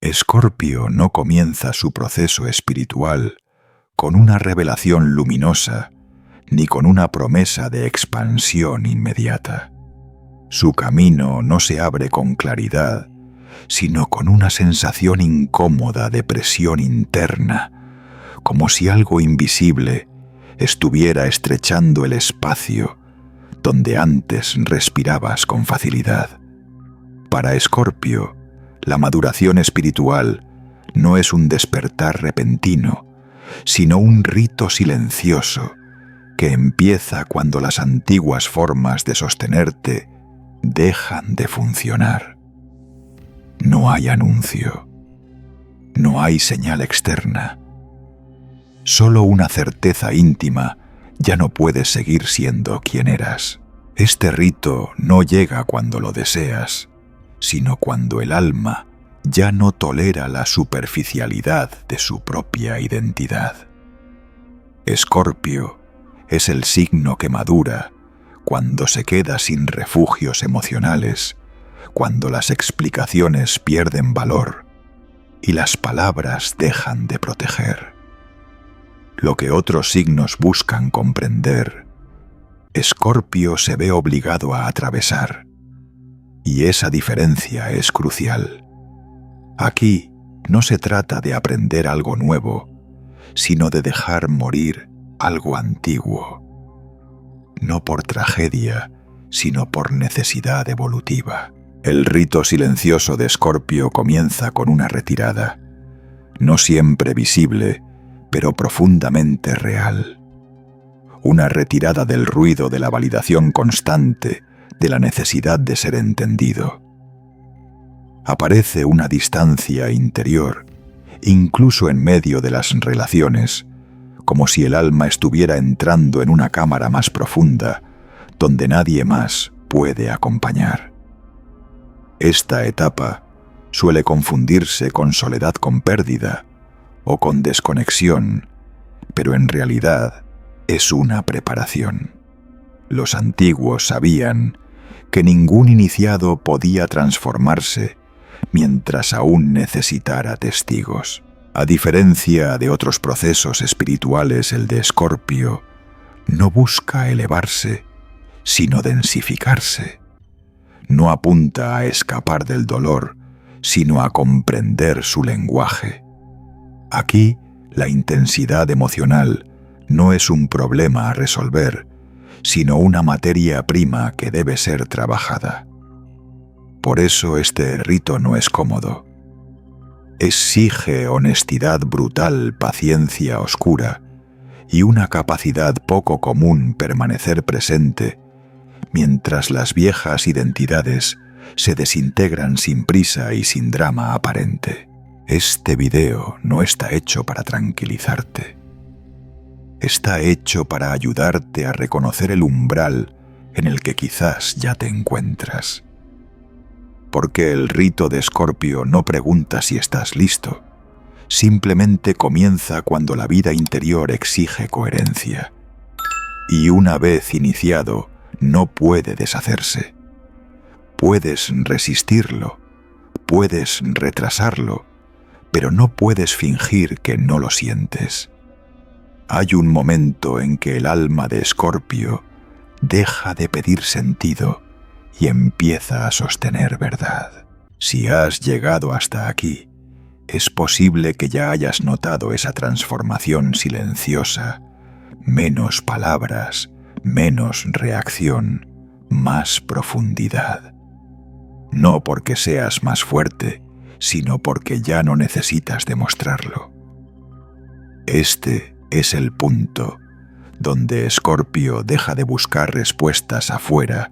Escorpio no comienza su proceso espiritual con una revelación luminosa ni con una promesa de expansión inmediata. Su camino no se abre con claridad, sino con una sensación incómoda de presión interna, como si algo invisible estuviera estrechando el espacio donde antes respirabas con facilidad. Para Escorpio, la maduración espiritual no es un despertar repentino, sino un rito silencioso que empieza cuando las antiguas formas de sostenerte dejan de funcionar. No hay anuncio, no hay señal externa. Solo una certeza íntima: ya no puedes seguir siendo quien eras. Este rito no llega cuando lo deseas, sino cuando el alma ya no tolera la superficialidad de su propia identidad. Escorpio es el signo que madura cuando se queda sin refugios emocionales, cuando las explicaciones pierden valor y las palabras dejan de proteger. Lo que otros signos buscan comprender, Escorpio se ve obligado a atravesar, y esa diferencia es crucial. Aquí no se trata de aprender algo nuevo, sino de dejar morir algo antiguo, no por tragedia, sino por necesidad evolutiva. El rito silencioso de Escorpio comienza con una retirada, no siempre visible, pero profundamente real. Una retirada del ruido de la validación constante, de la necesidad de ser entendido. Aparece una distancia interior, incluso en medio de las relaciones, como si el alma estuviera entrando en una cámara más profunda, donde nadie más puede acompañar. Esta etapa suele confundirse con soledad con pérdida o con desconexión, pero en realidad es una preparación. Los antiguos sabían que ningún iniciado podía transformarse mientras aún necesitara testigos. A diferencia de otros procesos espirituales, el de Escorpio no busca elevarse, sino densificarse. No apunta a escapar del dolor, sino a comprender su lenguaje. Aquí, la intensidad emocional no es un problema a resolver, sino una materia prima que debe ser trabajada. Por eso este rito no es cómodo. Exige honestidad brutal, paciencia oscura y una capacidad poco común permanecer presente mientras las viejas identidades se desintegran sin prisa y sin drama aparente. Este video no está hecho para tranquilizarte. Está hecho para ayudarte a reconocer el umbral en el que quizás ya te encuentras. Porque el rito de Escorpio no pregunta si estás listo, simplemente comienza cuando la vida interior exige coherencia. Y una vez iniciado, no puede deshacerse. Puedes resistirlo, puedes retrasarlo, pero no puedes fingir que no lo sientes. Hay un momento en que el alma de Escorpio deja de pedir sentido y empieza a sostener verdad. Si has llegado hasta aquí, es posible que ya hayas notado esa transformación silenciosa, menos palabras, menos reacción, más profundidad. No porque seas más fuerte, sino porque ya no necesitas demostrarlo. Este es el punto donde Escorpio deja de buscar respuestas afuera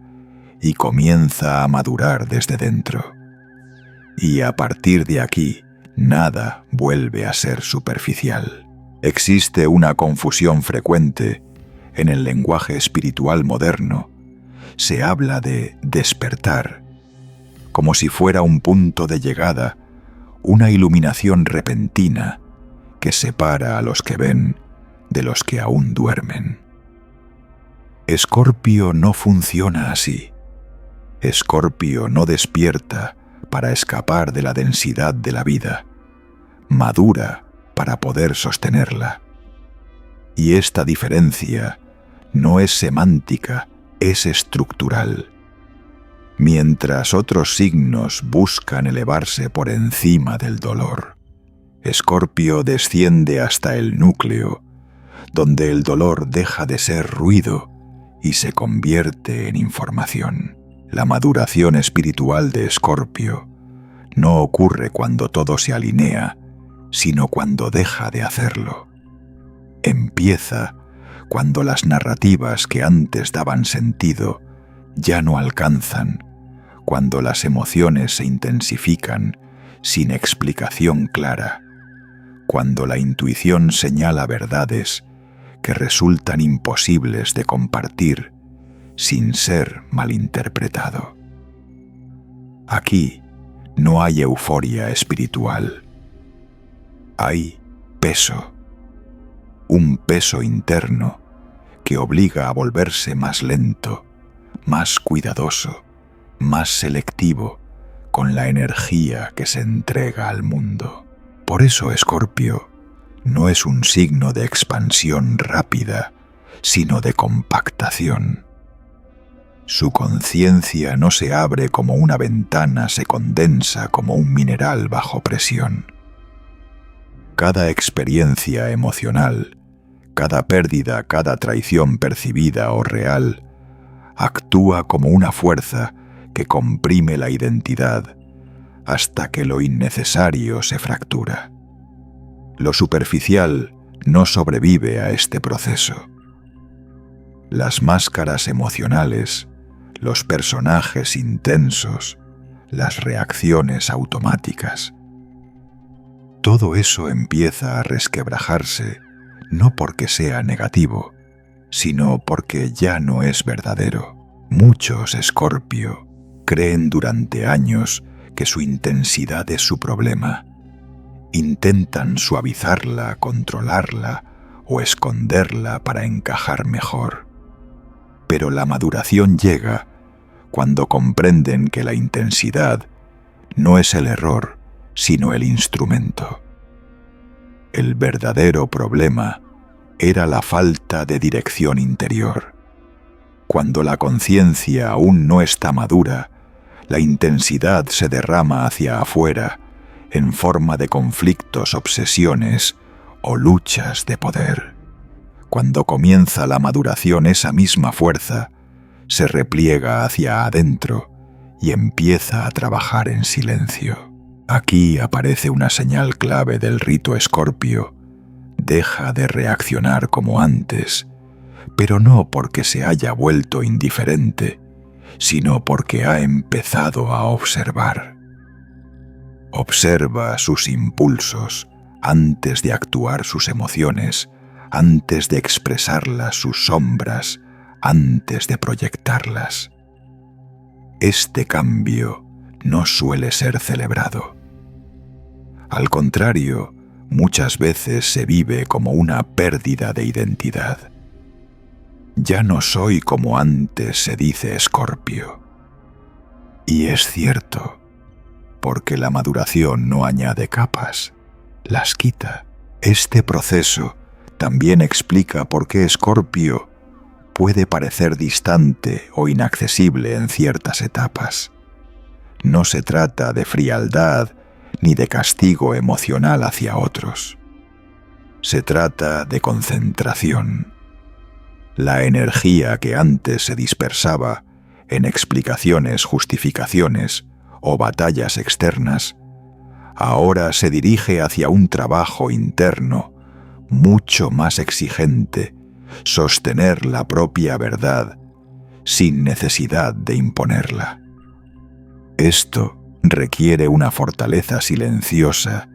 y comienza a madurar desde dentro. Y a partir de aquí, nada vuelve a ser superficial. Existe una confusión frecuente en el lenguaje espiritual moderno. Se habla de despertar, como si fuera un punto de llegada, una iluminación repentina que separa a los que ven de los que aún duermen. Escorpio no funciona así. Escorpio no despierta para escapar de la densidad de la vida, madura para poder sostenerla. Y esta diferencia no es semántica, es estructural. Mientras otros signos buscan elevarse por encima del dolor, Escorpio desciende hasta el núcleo, donde el dolor deja de ser ruido y se convierte en información. La maduración espiritual de Escorpio no ocurre cuando todo se alinea, sino cuando deja de hacerlo. Empieza cuando las narrativas que antes daban sentido ya no alcanzan, cuando las emociones se intensifican sin explicación clara, cuando la intuición señala verdades que resultan imposibles de compartir sin ser malinterpretado. Aquí no hay euforia espiritual. Hay peso, un peso interno que obliga a volverse más lento, más cuidadoso, más selectivo con la energía que se entrega al mundo. Por eso Escorpio no es un signo de expansión rápida, sino de compactación. Su conciencia no se abre como una ventana, se condensa como un mineral bajo presión. Cada experiencia emocional, cada pérdida, cada traición percibida o real, actúa como una fuerza que comprime la identidad hasta que lo innecesario se fractura. Lo superficial no sobrevive a este proceso. Las máscaras emocionales, los personajes intensos, las reacciones automáticas. Todo eso empieza a resquebrajarse, no porque sea negativo, sino porque ya no es verdadero. Muchos Escorpio creen durante años que su intensidad es su problema. Intentan suavizarla, controlarla o esconderla para encajar mejor. Pero la maduración llega cuando comprenden que la intensidad no es el error, sino el instrumento. El verdadero problema era la falta de dirección interior. Cuando la conciencia aún no está madura, la intensidad se derrama hacia afuera en forma de conflictos, obsesiones o luchas de poder. Cuando comienza la maduración, esa misma fuerza se repliega hacia adentro y empieza a trabajar en silencio. Aquí aparece una señal clave del rito Escorpio. Deja de reaccionar como antes, pero no porque se haya vuelto indiferente, sino porque ha empezado a observar. Observa sus impulsos antes de actuar, sus emociones, antes de expresarlas, sus sombras, antes de proyectarlas. Este cambio no suele ser celebrado. Al contrario, muchas veces se vive como una pérdida de identidad. Ya no soy como antes, se dice Escorpio. Y es cierto, porque la maduración no añade capas, las quita. Este proceso también explica por qué Escorpio puede parecer distante o inaccesible en ciertas etapas. No se trata de frialdad ni de castigo emocional hacia otros. Se trata de concentración. La energía que antes se dispersaba en explicaciones, justificaciones o batallas externas, ahora se dirige hacia un trabajo interno mucho más exigente, sostener la propia verdad sin necesidad de imponerla. Esto requiere una fortaleza silenciosa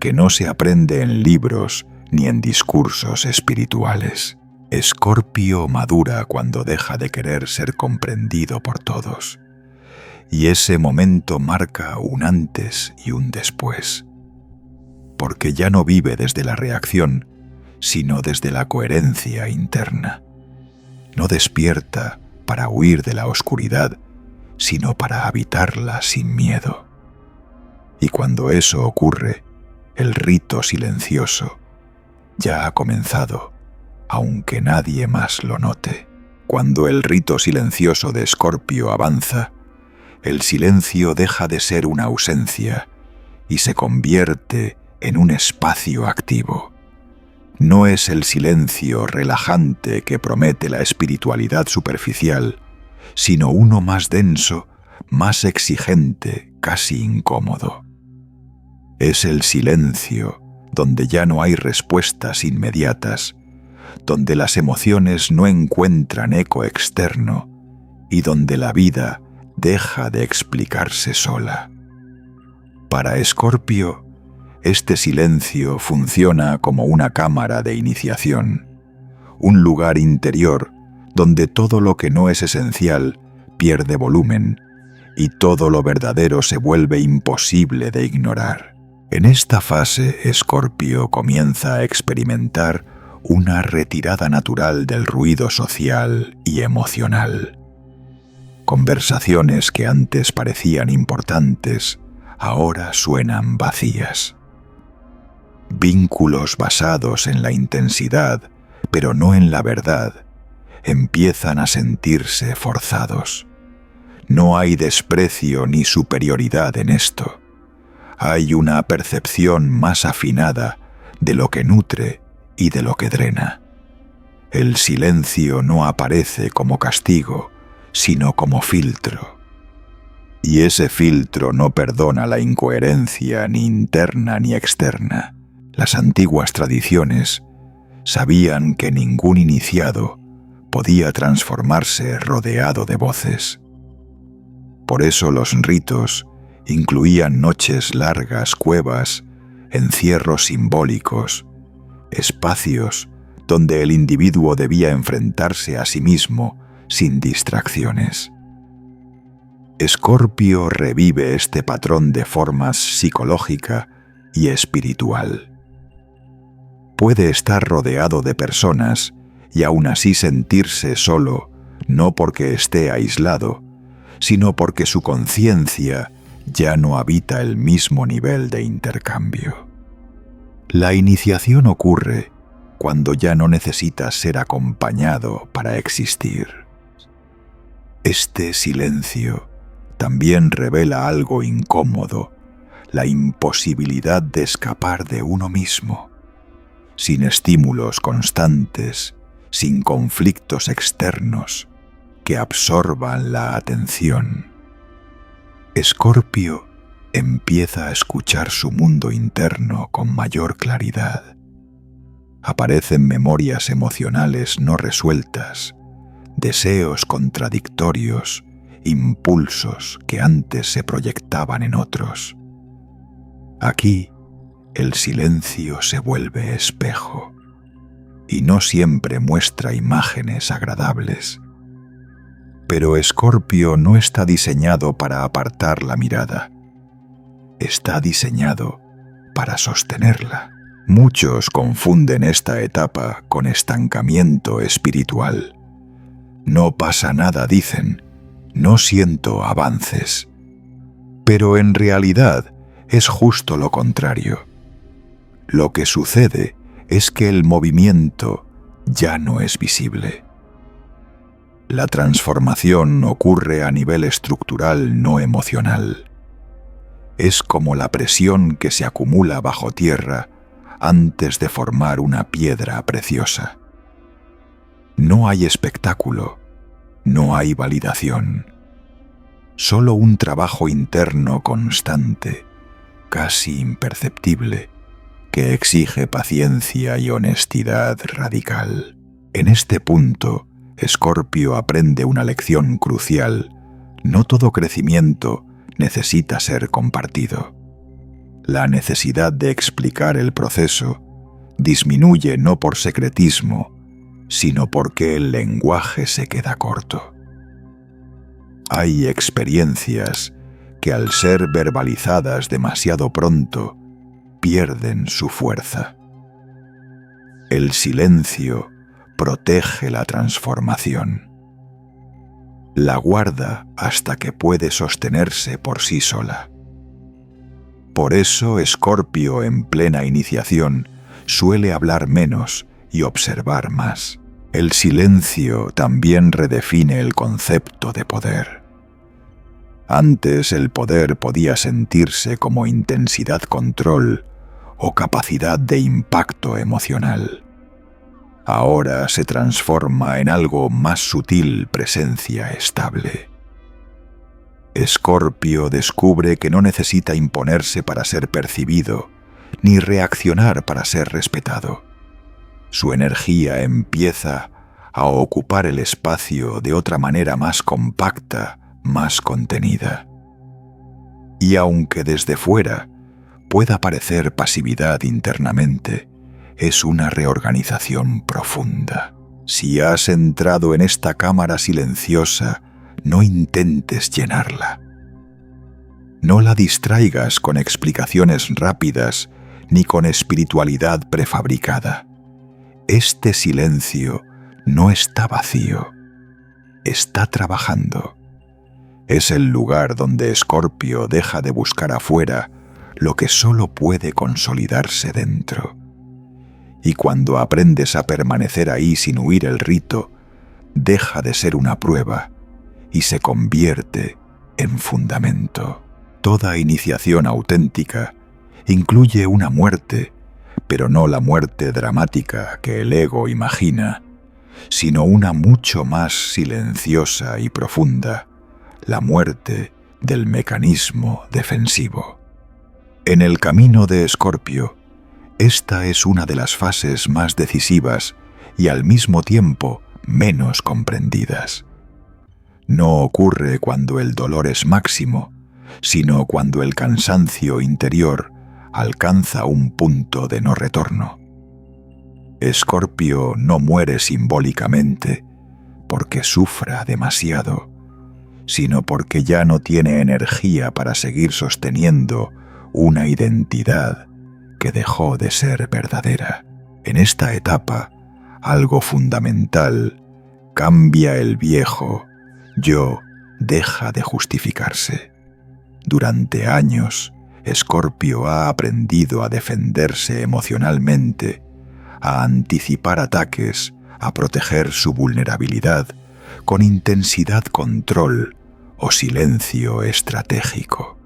que no se aprende en libros ni en discursos espirituales. Escorpio madura cuando deja de querer ser comprendido por todos, y ese momento marca un antes y un después, porque ya no vive desde la reacción, sino desde la coherencia interna. No despierta para huir de la oscuridad, sino para habitarla sin miedo. Y cuando eso ocurre, el rito silencioso ya ha comenzado, aunque nadie más lo note. Cuando el rito silencioso de Escorpio avanza, el silencio deja de ser una ausencia y se convierte en un espacio activo. No es el silencio relajante que promete la espiritualidad superficial, sino uno más denso, más exigente, casi incómodo. Es el silencio donde ya no hay respuestas inmediatas, donde las emociones no encuentran eco externo y donde la vida deja de explicarse sola. Para Escorpio, este silencio funciona como una cámara de iniciación, un lugar interior donde todo lo que no es esencial pierde volumen y todo lo verdadero se vuelve imposible de ignorar. En esta fase, Escorpio comienza a experimentar una retirada natural del ruido social y emocional. Conversaciones que antes parecían importantes, ahora suenan vacías. Vínculos basados en la intensidad, pero no en la verdad, empiezan a sentirse forzados. No hay desprecio ni superioridad en esto. Hay una percepción más afinada de lo que nutre y de lo que drena. El silencio no aparece como castigo, sino como filtro. Y ese filtro no perdona la incoherencia ni interna ni externa. Las antiguas tradiciones sabían que ningún iniciado podía transformarse rodeado de voces. Por eso los ritos incluían noches largas, cuevas, encierros simbólicos, espacios donde el individuo debía enfrentarse a sí mismo sin distracciones. Escorpio revive este patrón de forma psicológica y espiritual. Puede estar rodeado de personas y aún así sentirse solo, no porque esté aislado, sino porque su conciencia ya no habita el mismo nivel de intercambio. La iniciación ocurre cuando ya no necesitas ser acompañado para existir. Este silencio también revela algo incómodo, la imposibilidad de escapar de uno mismo. Sin estímulos constantes, sin conflictos externos que absorban la atención. Escorpio empieza a escuchar su mundo interno con mayor claridad. Aparecen memorias emocionales no resueltas, deseos contradictorios, impulsos que antes se proyectaban en otros. Aquí, el silencio se vuelve espejo y no siempre muestra imágenes agradables. Pero Escorpio no está diseñado para apartar la mirada. Está diseñado para sostenerla. Muchos confunden esta etapa con estancamiento espiritual. No pasa nada, dicen. No siento avances. Pero en realidad es justo lo contrario. Lo que sucede es que el movimiento ya no es visible. La transformación ocurre a nivel estructural, no emocional. Es como la presión que se acumula bajo tierra antes de formar una piedra preciosa. No hay espectáculo, no hay validación. Solo un trabajo interno constante, casi imperceptible, que exige paciencia y honestidad radical. En este punto, Escorpio aprende una lección crucial. No todo crecimiento necesita ser compartido. La necesidad de explicar el proceso disminuye no por secretismo, sino porque el lenguaje se queda corto. Hay experiencias que al ser verbalizadas demasiado pronto, pierden su fuerza. El silencio protege la transformación. La guarda hasta que puede sostenerse por sí sola. Por eso Escorpio en plena iniciación suele hablar menos y observar más. El silencio también redefine el concepto de poder. Antes el poder podía sentirse como intensidad-control o capacidad de impacto emocional. Ahora se transforma en algo más sutil, presencia estable. Escorpio descubre que no necesita imponerse para ser percibido, ni reaccionar para ser respetado. Su energía empieza a ocupar el espacio de otra manera más compacta, más contenida. Y aunque desde fuera pueda parecer pasividad internamente, es una reorganización profunda. Si has entrado en esta cámara silenciosa, no intentes llenarla. No la distraigas con explicaciones rápidas ni con espiritualidad prefabricada. Este silencio no está vacío, está trabajando. Es el lugar donde Escorpio deja de buscar afuera lo que solo puede consolidarse dentro. Y cuando aprendes a permanecer ahí sin huir el rito, deja de ser una prueba y se convierte en fundamento. Toda iniciación auténtica incluye una muerte, pero no la muerte dramática que el ego imagina, sino una mucho más silenciosa y profunda, la muerte del mecanismo defensivo. En el camino de Escorpio, esta es una de las fases más decisivas y al mismo tiempo menos comprendidas. No ocurre cuando el dolor es máximo, sino cuando el cansancio interior alcanza un punto de no retorno. Escorpio no muere simbólicamente porque sufra demasiado, sino porque ya no tiene energía para seguir sosteniendo una identidad que dejó de ser verdadera. En esta etapa, algo fundamental cambia. El viejo yo deja de justificarse. Durante años, Escorpio ha aprendido a defenderse emocionalmente, a anticipar ataques, a proteger su vulnerabilidad con intensidad, control o silencio estratégico.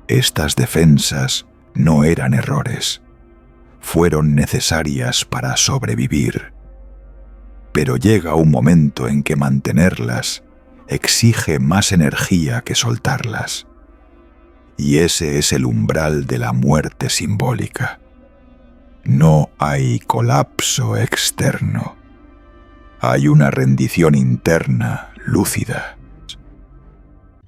Estas defensas no eran errores, fueron necesarias para sobrevivir. Pero llega un momento en que mantenerlas exige más energía que soltarlas. Y ese es el umbral de la muerte simbólica. No hay colapso externo. Hay una rendición interna lúcida.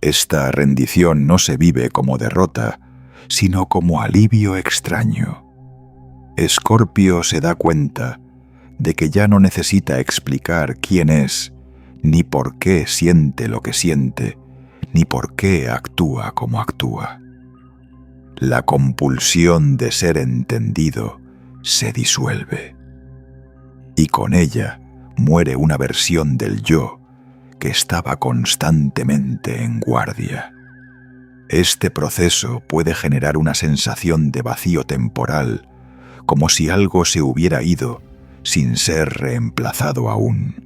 Esta rendición no se vive como derrota, sino como alivio extraño. Escorpio se da cuenta de que ya no necesita explicar quién es, ni por qué siente lo que siente, ni por qué actúa como actúa. La compulsión de ser entendido se disuelve, y con ella muere una versión del yo que estaba constantemente en guardia. Este proceso puede generar una sensación de vacío temporal, como si algo se hubiera ido sin ser reemplazado aún.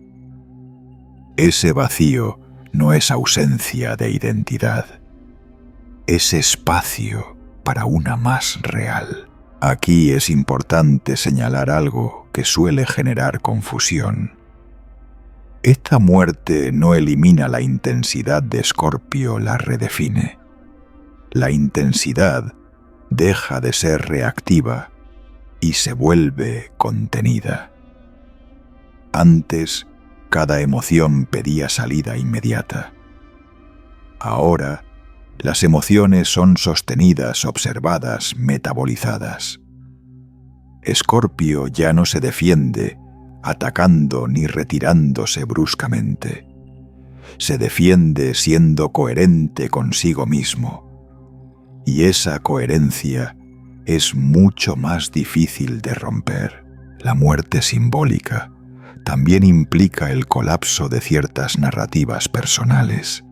Ese vacío no es ausencia de identidad, es espacio para una más real. Aquí es importante señalar algo que suele generar confusión. Esta muerte no elimina la intensidad de Escorpio, la redefine. La intensidad deja de ser reactiva y se vuelve contenida. Antes, cada emoción pedía salida inmediata. Ahora, las emociones son sostenidas, observadas, metabolizadas. Escorpio ya no se defiende atacando ni retirándose bruscamente. Se defiende siendo coherente consigo mismo. Y esa coherencia es mucho más difícil de romper. La muerte simbólica también implica el colapso de ciertas narrativas personales.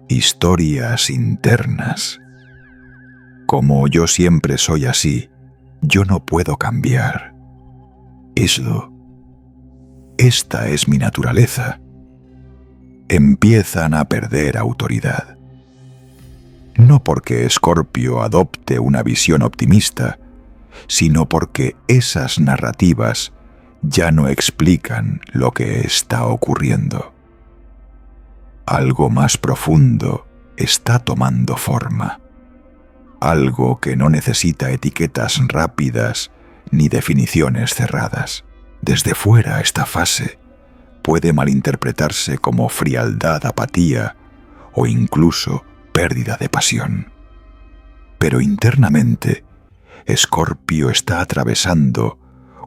Historias internas Como yo siempre soy así, yo no puedo cambiar. Eslo. Esta es mi naturaleza. Empiezan a perder autoridad. No porque Escorpio adopte una visión optimista, sino porque esas narrativas ya no explican lo que está ocurriendo. Algo más profundo está tomando forma. Algo que no necesita etiquetas rápidas ni definiciones cerradas. Desde fuera, esta fase puede malinterpretarse como frialdad, apatía o incluso pérdida de pasión. Pero internamente, Escorpio está atravesando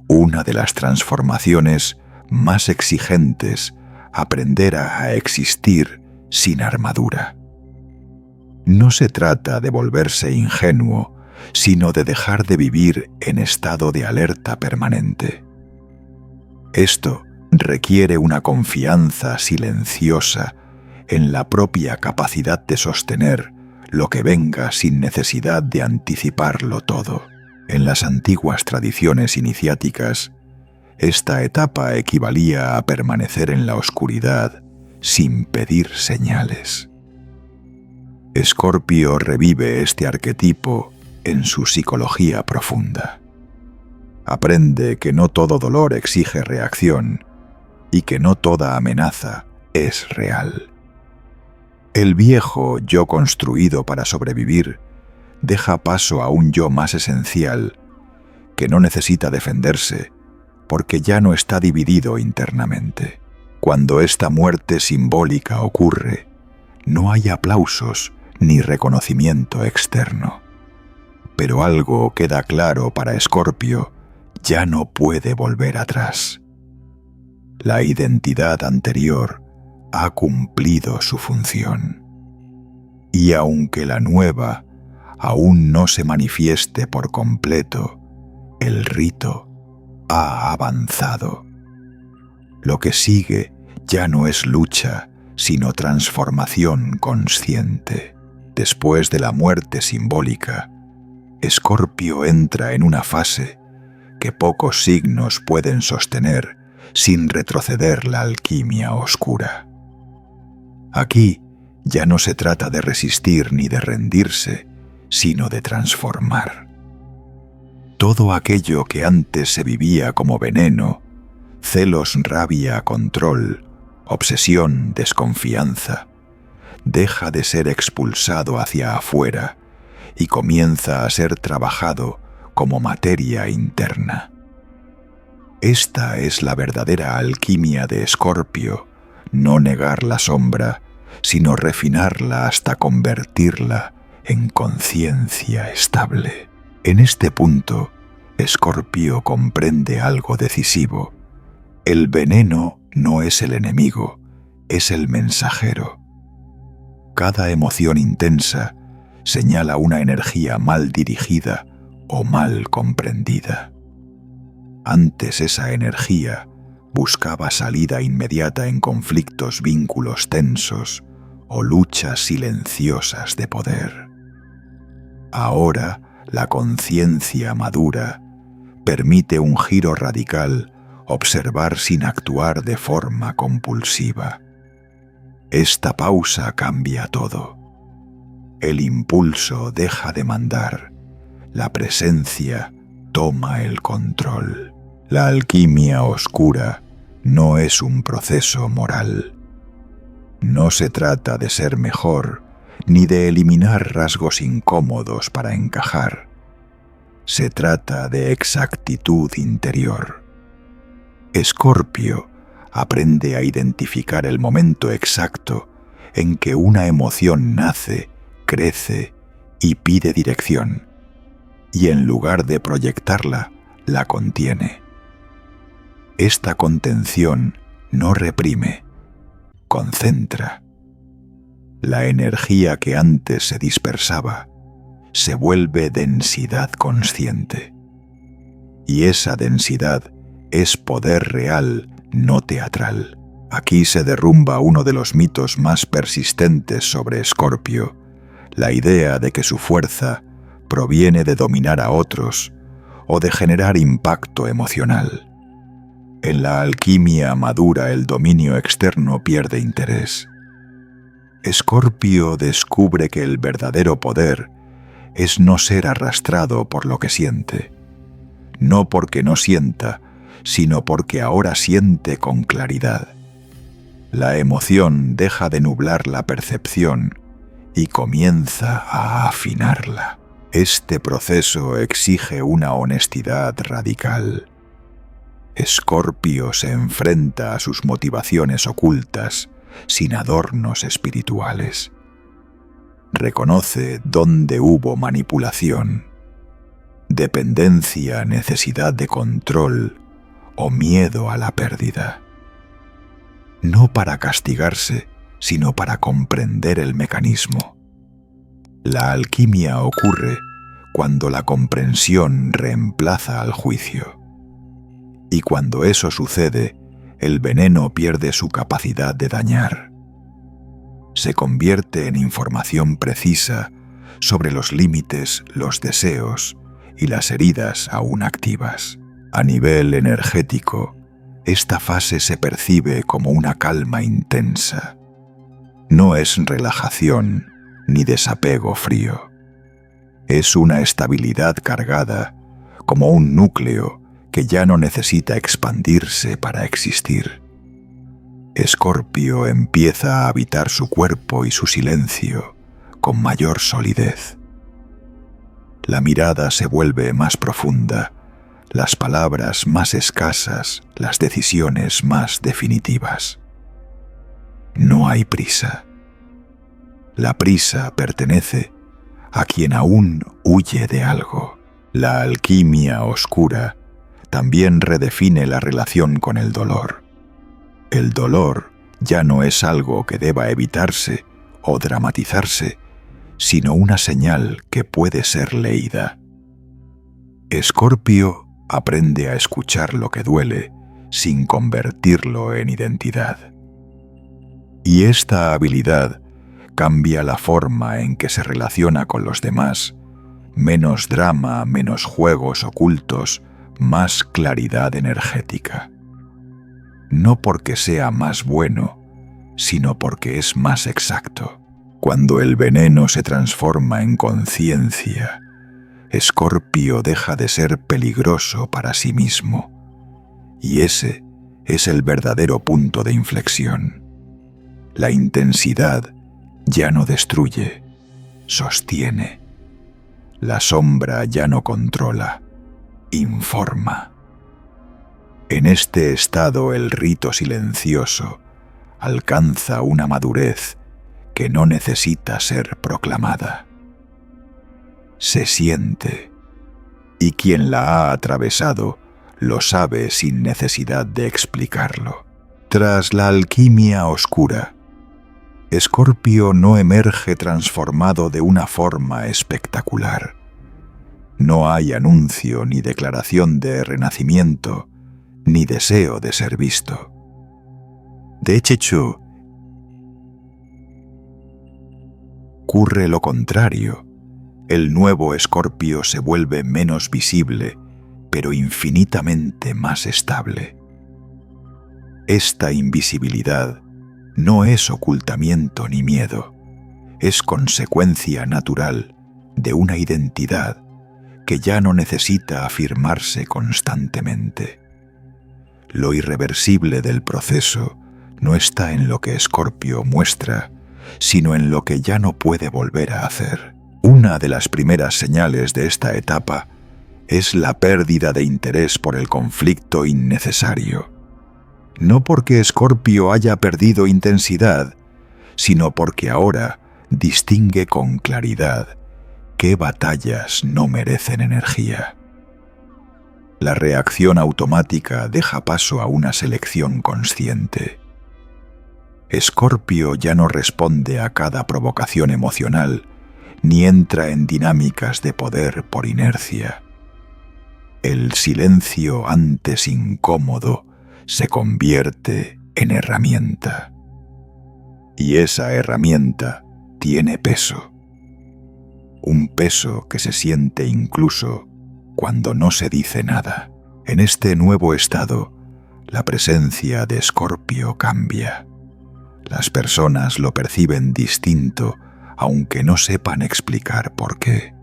una de las transformaciones más exigentes: aprender a existir sin armadura. No se trata de volverse ingenuo, sino de dejar de vivir en estado de alerta permanente. Esto requiere una confianza silenciosa en la propia capacidad de sostener lo que venga sin necesidad de anticiparlo todo. En las antiguas tradiciones iniciáticas, esta etapa equivalía a permanecer en la oscuridad sin pedir señales. Escorpio revive este arquetipo en su psicología profunda. Aprende que no todo dolor exige reacción y que no toda amenaza es real. El viejo yo construido para sobrevivir deja paso a un yo más esencial que no necesita defenderse porque ya no está dividido internamente. Cuando esta muerte simbólica ocurre, no hay aplausos ni reconocimiento externo. Pero algo queda claro para Escorpio: ya no puede volver atrás. La identidad anterior ha cumplido su función. Y aunque la nueva aún no se manifieste por completo, el rito ha avanzado. Lo que sigue ya no es lucha, sino transformación consciente. Después de la muerte simbólica, Escorpio entra en una fase que pocos signos pueden sostener sin retroceder la alquimia oscura. Aquí ya no se trata de resistir ni de rendirse, sino de transformar. Todo aquello que antes se vivía como veneno, celos, rabia, control, obsesión, desconfianza, deja de ser expulsado hacia afuera y comienza a ser trabajado como materia interna. Esta es la verdadera alquimia de Escorpio: no negar la sombra, sino refinarla hasta convertirla en conciencia estable. En este punto, Escorpio comprende algo decisivo. El veneno no es el enemigo, es el mensajero. Cada emoción intensa señala una energía mal dirigida o mal comprendida. Antes esa energía buscaba salida inmediata en conflictos, vínculos tensos o luchas silenciosas de poder. Ahora la conciencia madura permite un giro radical: observar sin actuar de forma compulsiva. Esta pausa cambia todo. El impulso deja de mandar, la presencia toma el control. La alquimia oscura no es un proceso moral. No se trata de ser mejor, ni de eliminar rasgos incómodos para encajar. Se trata de exactitud interior. Escorpio aprende a identificar el momento exacto en que una emoción nace, crece y pide dirección, y en lugar de proyectarla, la contiene. Esta contención no reprime, concentra. La energía que antes se dispersaba se vuelve densidad consciente. Y esa densidad es poder real, no teatral. Aquí se derrumba uno de los mitos más persistentes sobre Escorpio: la idea de que su fuerza proviene de dominar a otros o de generar impacto emocional. En la alquimia madura el dominio externo pierde interés. Escorpio descubre que el verdadero poder es no ser arrastrado por lo que siente, no porque no sienta, sino porque ahora siente con claridad. La emoción deja de nublar la percepción y comienza a afinarla. Este proceso exige una honestidad radical. Escorpio se enfrenta a sus motivaciones ocultas sin adornos espirituales. Reconoce dónde hubo manipulación, dependencia, necesidad de control o miedo a la pérdida. No para castigarse, sino para comprender el mecanismo. La alquimia ocurre cuando la comprensión reemplaza al juicio. Y cuando eso sucede, el veneno pierde su capacidad de dañar. Se convierte en información precisa sobre los límites, los deseos y las heridas aún activas. A nivel energético, esta fase se percibe como una calma intensa. No es relajación ni desapego frío. Es una estabilidad cargada, como un núcleo que ya no necesita expandirse para existir. Escorpio empieza a habitar su cuerpo y su silencio con mayor solidez. La mirada se vuelve más profunda, las palabras más escasas, las decisiones más definitivas. No hay prisa. La prisa pertenece a quien aún huye de algo. La alquimia oscura también redefine la relación con el dolor. El dolor ya no es algo que deba evitarse o dramatizarse, sino una señal que puede ser leída. Escorpio aprende a escuchar lo que duele sin convertirlo en identidad. Y esta habilidad cambia la forma en que se relaciona con los demás. Menos drama, menos juegos ocultos, más claridad energética. No porque sea más bueno, sino porque es más exacto. Cuando el veneno se transforma en conciencia, Escorpio deja de ser peligroso para sí mismo. Y ese es el verdadero punto de inflexión. La intensidad ya no destruye, sostiene. La sombra ya no controla, informa. En este estado el rito silencioso alcanza una madurez que no necesita ser proclamada. Se siente, y quien la ha atravesado lo sabe sin necesidad de explicarlo. Tras la alquimia oscura, Escorpio no emerge transformado de una forma espectacular. No hay anuncio ni declaración de renacimiento, ni deseo de ser visto. De hecho, ocurre lo contrario. El nuevo Escorpio se vuelve menos visible, pero infinitamente más estable. Esta invisibilidad no es ocultamiento ni miedo, es consecuencia natural de una identidad que ya no necesita afirmarse constantemente. Lo irreversible del proceso no está en lo que Escorpio muestra, sino en lo que ya no puede volver a hacer. Una de las primeras señales de esta etapa es la pérdida de interés por el conflicto innecesario. No porque Escorpio haya perdido intensidad, sino porque ahora distingue con claridad qué batallas no merecen energía. La reacción automática deja paso a una selección consciente. Escorpio ya no responde a cada provocación emocional, ni entra en dinámicas de poder por inercia. El silencio antes incómodo se convierte en herramienta. Y esa herramienta tiene peso. un peso que se siente incluso cuando no se dice nada. En este nuevo estado, la presencia de Escorpio cambia. Las personas lo perciben distinto, aunque no sepan explicar por qué.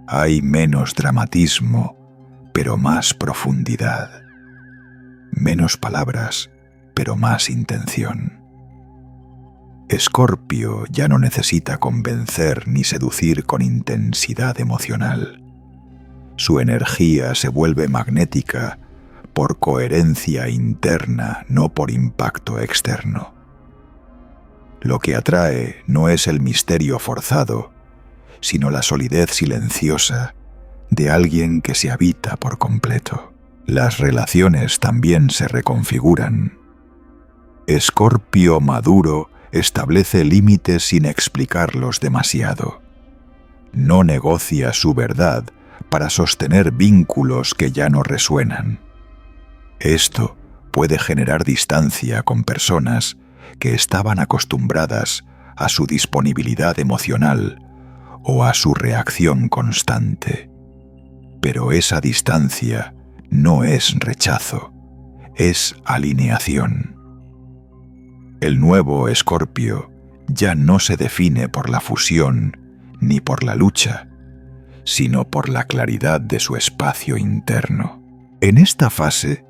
Hay menos dramatismo, pero más profundidad. Menos palabras, pero más intención. Escorpio ya no necesita convencer ni seducir con intensidad emocional. Su energía se vuelve magnética por coherencia interna, no por impacto externo. Lo que atrae no es el misterio forzado, sino la solidez silenciosa de alguien que se habita por completo. Las relaciones también se reconfiguran. Escorpio maduro establece límites sin explicarlos demasiado. No negocia su verdad para sostener vínculos que ya no resuenan. Esto puede generar distancia con personas que estaban acostumbradas a su disponibilidad emocional o a su reacción constante. Pero esa distancia no es rechazo, es alineación. El nuevo Escorpio ya no se define por la fusión ni por la lucha, sino por la claridad de su espacio interno. En esta fase,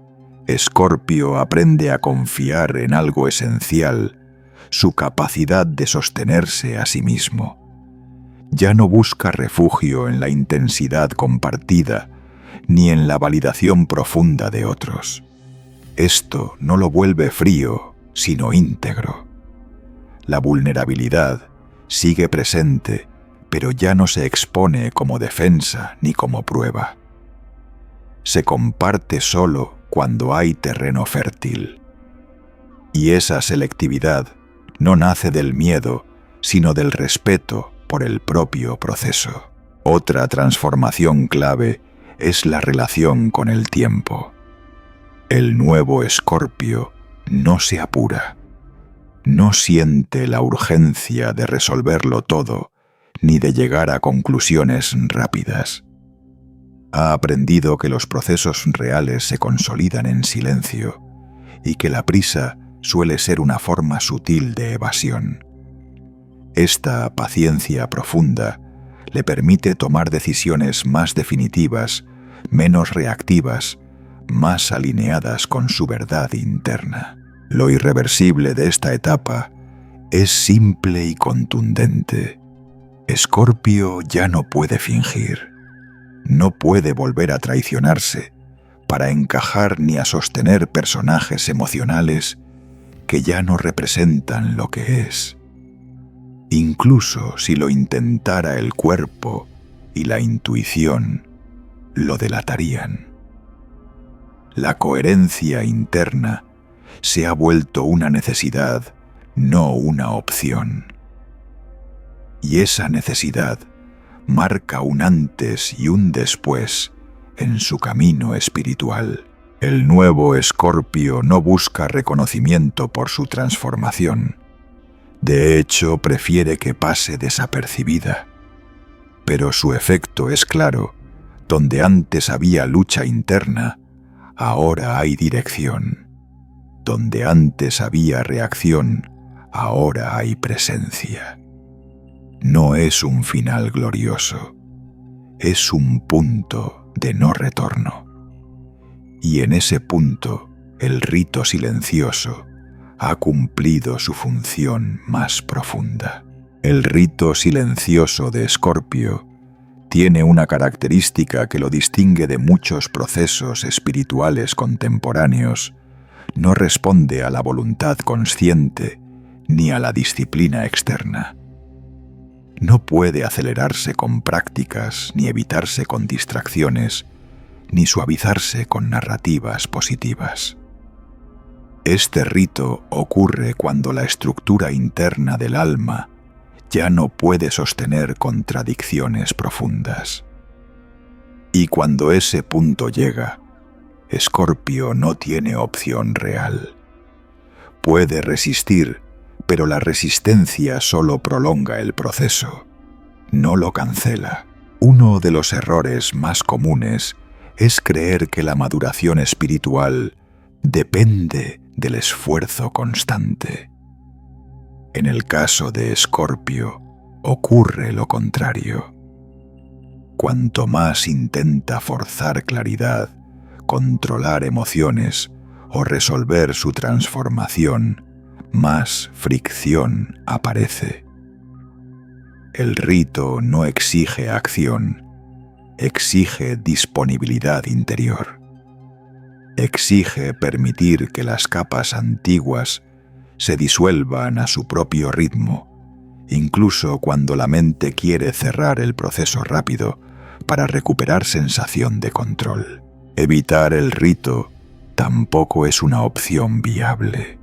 Escorpio aprende a confiar en algo esencial, su capacidad de sostenerse a sí mismo. Ya no busca refugio en la intensidad compartida, ni en la validación profunda de otros. Esto no lo vuelve frío, sino íntegro. La vulnerabilidad sigue presente, pero ya no se expone como defensa ni como prueba. Se comparte solo cuando hay terreno fértil. Y esa selectividad no nace del miedo, sino del respeto por el propio proceso. Otra transformación clave es la relación con el tiempo. El nuevo Escorpio no se apura. No siente la urgencia de resolverlo todo, ni de llegar a conclusiones rápidas. Ha aprendido que los procesos reales se consolidan en silencio y que la prisa suele ser una forma sutil de evasión. Esta paciencia profunda le permite tomar decisiones más definitivas, menos reactivas, más alineadas con su verdad interna. Lo irreversible de esta etapa es simple y contundente. Escorpio ya no puede fingir. No puede volver a traicionarse para encajar ni a sostener personajes emocionales que ya no representan lo que es. Incluso si lo intentara el cuerpo y la intuición, lo delatarían. La coherencia interna se ha vuelto una necesidad, no una opción. Y esa necesidad marca un antes y un después en su camino espiritual. El nuevo Escorpio no busca reconocimiento por su transformación. De hecho, prefiere que pase desapercibida. Pero su efecto es claro. Donde antes había lucha interna, ahora hay dirección. Donde antes había reacción, ahora hay presencia. No es un final glorioso, es un punto de no retorno. Y en ese punto, el rito silencioso ha cumplido su función más profunda. El rito silencioso de Escorpio tiene una característica que lo distingue de muchos procesos espirituales contemporáneos. No responde a la voluntad consciente ni a la disciplina externa. No puede acelerarse con prácticas, ni evitarse con distracciones, ni suavizarse con narrativas positivas. Este rito ocurre cuando la estructura interna del alma ya no puede sostener contradicciones profundas. Y cuando ese punto llega, Escorpio no tiene opción real. Puede resistir, pero la resistencia solo prolonga el proceso. no lo cancela. Uno de los errores más comunes es creer que la maduración espiritual depende del esfuerzo constante. En el caso de Escorpio, ocurre lo contrario. Cuanto más intenta forzar claridad, controlar emociones o resolver su transformación, más fricción aparece. El rito no exige acción, exige disponibilidad interior. Exige permitir que las capas antiguas se disuelvan a su propio ritmo, incluso cuando la mente quiere cerrar el proceso rápido para recuperar sensación de control. Evitar el rito tampoco es una opción viable.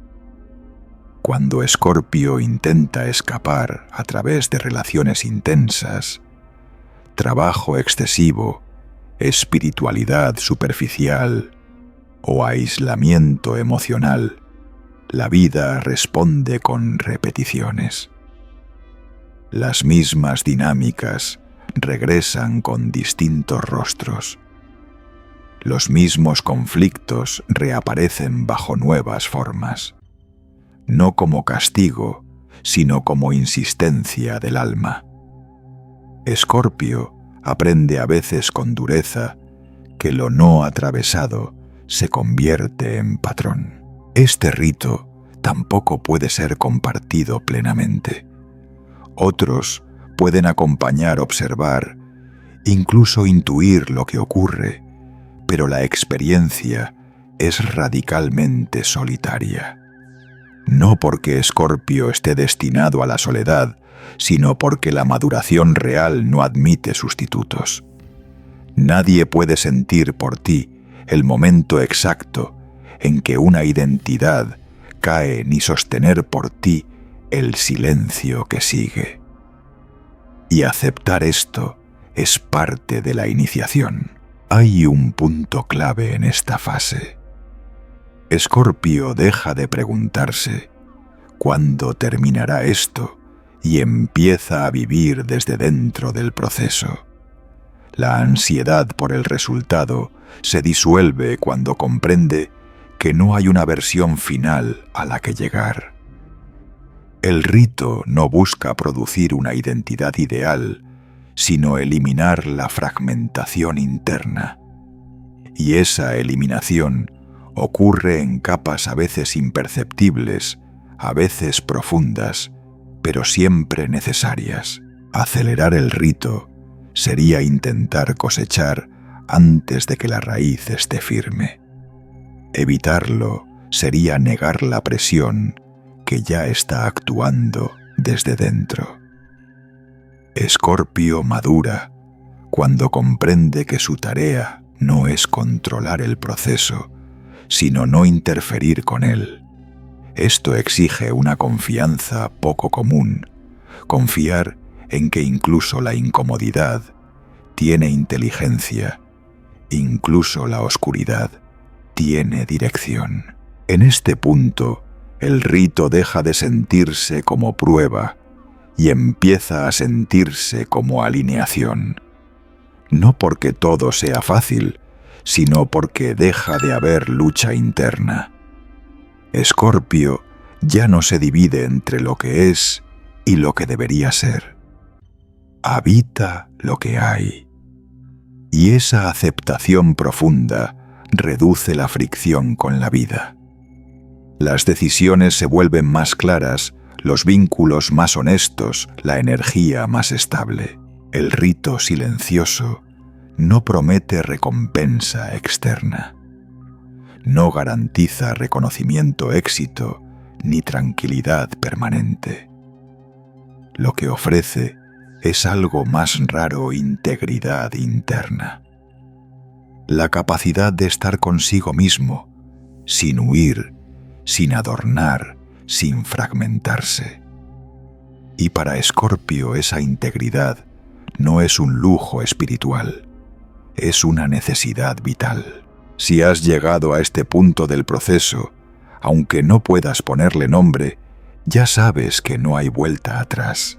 Cuando Escorpio intenta escapar a través de relaciones intensas, trabajo excesivo, espiritualidad superficial o aislamiento emocional, la vida responde con repeticiones. Las mismas dinámicas regresan con distintos rostros. Los mismos conflictos reaparecen bajo nuevas formas, no como castigo, sino como insistencia del alma. Escorpio aprende a veces con dureza que lo no atravesado se convierte en patrón. Este rito tampoco puede ser compartido plenamente. Otros pueden acompañar, observar, incluso intuir lo que ocurre, pero la experiencia es radicalmente solitaria. No porque Escorpio esté destinado a la soledad, sino porque la maduración real no admite sustitutos. Nadie puede sentir por ti el momento exacto en que una identidad cae ni sostener por ti el silencio que sigue. Y aceptar esto es parte de la iniciación. Hay un punto clave en esta fase. Escorpio deja de preguntarse ¿cuándo terminará esto? Y empieza a vivir desde dentro del proceso. La ansiedad por el resultado se disuelve cuando comprende que no hay una versión final a la que llegar. El rito no busca producir una identidad ideal, sino eliminar la fragmentación interna. Y esa eliminación ocurre en capas a veces imperceptibles, a veces profundas, pero siempre necesarias. Acelerar el rito sería intentar cosechar antes de que la raíz esté firme. Evitarlo sería negar la presión que ya está actuando desde dentro. Escorpio madura cuando comprende que su tarea no es controlar el proceso, sino no interferir con él. Esto exige una confianza poco común, confiar en que incluso la incomodidad tiene inteligencia, incluso la oscuridad tiene dirección. En este punto, el rito deja de sentirse como prueba y empieza a sentirse como alineación. No porque todo sea fácil, sino porque deja de haber lucha interna. Escorpio ya no se divide entre lo que es y lo que debería ser. Habita lo que hay. Y esa aceptación profunda reduce la fricción con la vida. Las decisiones se vuelven más claras, los vínculos más honestos, la energía más estable. El rito silencioso no promete recompensa externa. No garantiza reconocimiento, éxito, ni tranquilidad permanente. Lo que ofrece es algo más raro: integridad interna. La capacidad de estar consigo mismo, sin huir, sin adornar, sin fragmentarse. Y para Escorpio esa integridad no es un lujo espiritual, es una necesidad vital. Si has llegado a este punto del proceso, aunque no puedas ponerle nombre, ya sabes que no hay vuelta atrás.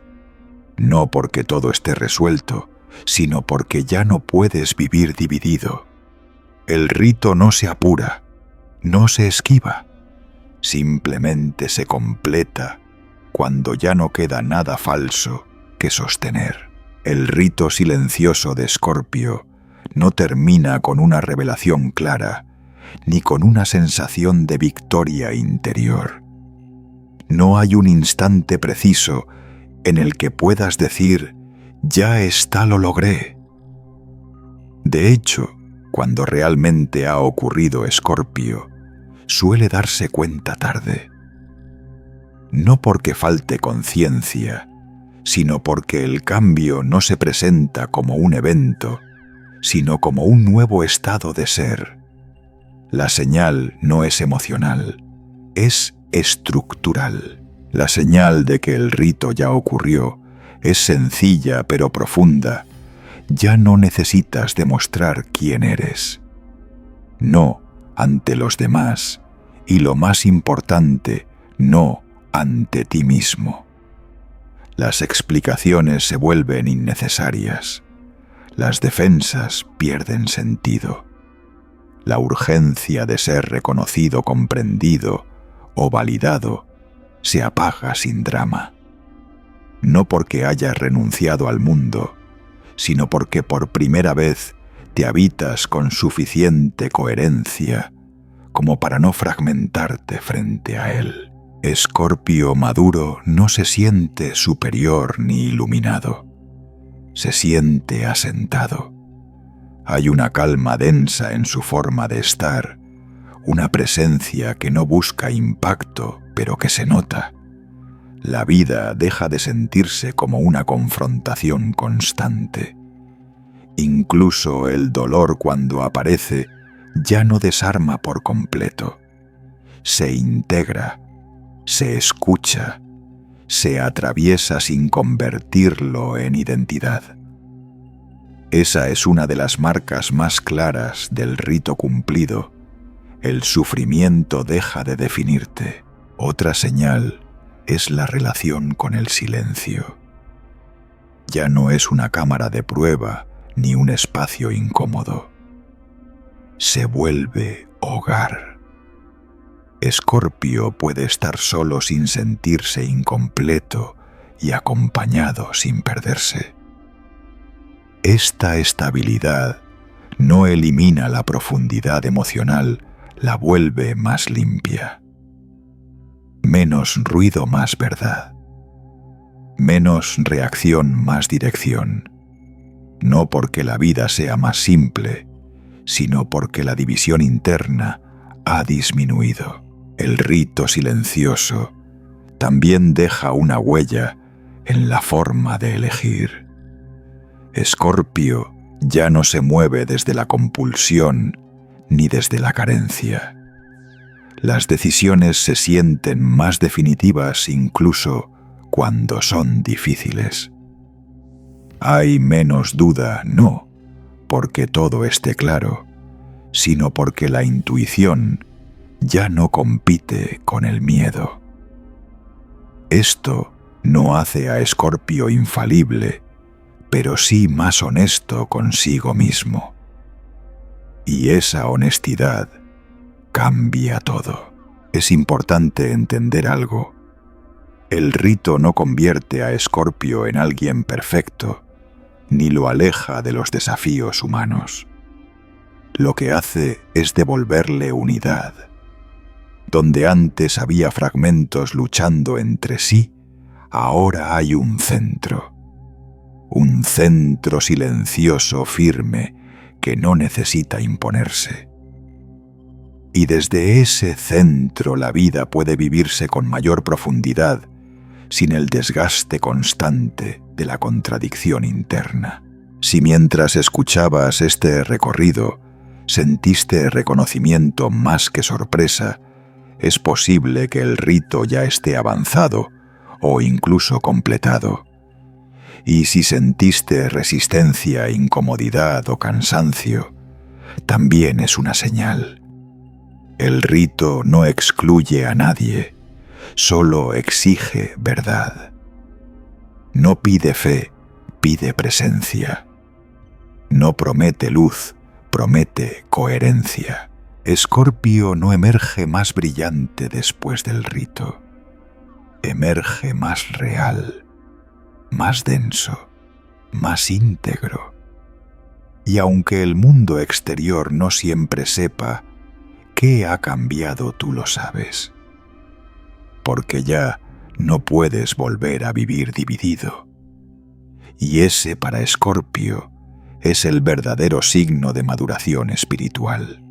no porque todo esté resuelto, sino porque ya no puedes vivir dividido. El rito no se apura, no se esquiva, simplemente se completa cuando ya no queda nada falso que sostener. El rito silencioso de Escorpio no termina con una revelación clara, ni con una sensación de victoria interior. No hay un instante preciso en el que puedas decir, ya está, lo logré. De hecho, cuando realmente ha ocurrido Escorpio, suele darse cuenta tarde. No porque falte conciencia, sino porque el cambio no se presenta como un evento, sino como un nuevo estado de ser. La señal no es emocional, es estructural. La señal de que el rito ya ocurrió es sencilla pero profunda. Ya no necesitas demostrar quién eres. No ante los demás y, lo más importante, no ante ti mismo. Las explicaciones se vuelven innecesarias. Las defensas pierden sentido. La urgencia de ser reconocido, comprendido o validado se apaga sin drama. No porque hayas renunciado al mundo, sino porque por primera vez te habitas con suficiente coherencia como para no fragmentarte frente a él. Escorpio maduro no se siente superior ni iluminado, se siente asentado. Hay una calma densa en su forma de estar, una presencia que no busca impacto, pero que se nota. La vida deja de sentirse como una confrontación constante. Incluso el dolor, cuando aparece, ya no desarma por completo. Se integra, se escucha, se atraviesa sin convertirlo en identidad. Esa es una de las marcas más claras del rito cumplido. El sufrimiento deja de definirte. Otra señal es la relación con el silencio. Ya no es una cámara de prueba ni un espacio incómodo. Se vuelve hogar. Escorpio puede estar solo sin sentirse incompleto y acompañado sin perderse. Esta estabilidad no elimina la profundidad emocional, la vuelve más limpia. Menos ruido, más verdad. Menos reacción, más dirección. No porque la vida sea más simple, sino porque la división interna ha disminuido. El rito silencioso también deja una huella en la forma de elegir. Escorpio ya no se mueve desde la compulsión ni desde la carencia. Las decisiones se sienten más definitivas incluso cuando son difíciles. Hay menos duda, no porque todo esté claro, sino porque la intuición ya no compite con el miedo. Esto no hace a Escorpio infalible, pero sí más honesto consigo mismo. Y esa honestidad cambia todo. Es importante entender algo. El rito no convierte a Escorpio en alguien perfecto, ni lo aleja de los desafíos humanos. Lo que hace es devolverle unidad. Donde antes había fragmentos luchando entre sí, ahora hay un centro silencioso, firme, que no necesita imponerse. Y desde ese centro la vida puede vivirse con mayor profundidad, sin el desgaste constante de la contradicción interna. Si mientras escuchabas este recorrido sentiste reconocimiento más que sorpresa, es posible que el rito ya esté avanzado o incluso completado. Y si sentiste resistencia, incomodidad o cansancio, también es una señal. El rito no excluye a nadie, solo exige verdad. No pide fe, pide presencia. No promete luz, promete coherencia. Escorpio no emerge más brillante después del rito. Emerge más real, más denso, más íntegro. Y aunque el mundo exterior no siempre sepa qué ha cambiado, tú lo sabes. Porque ya no puedes volver a vivir dividido. Y ese para Escorpio es el verdadero signo de maduración espiritual.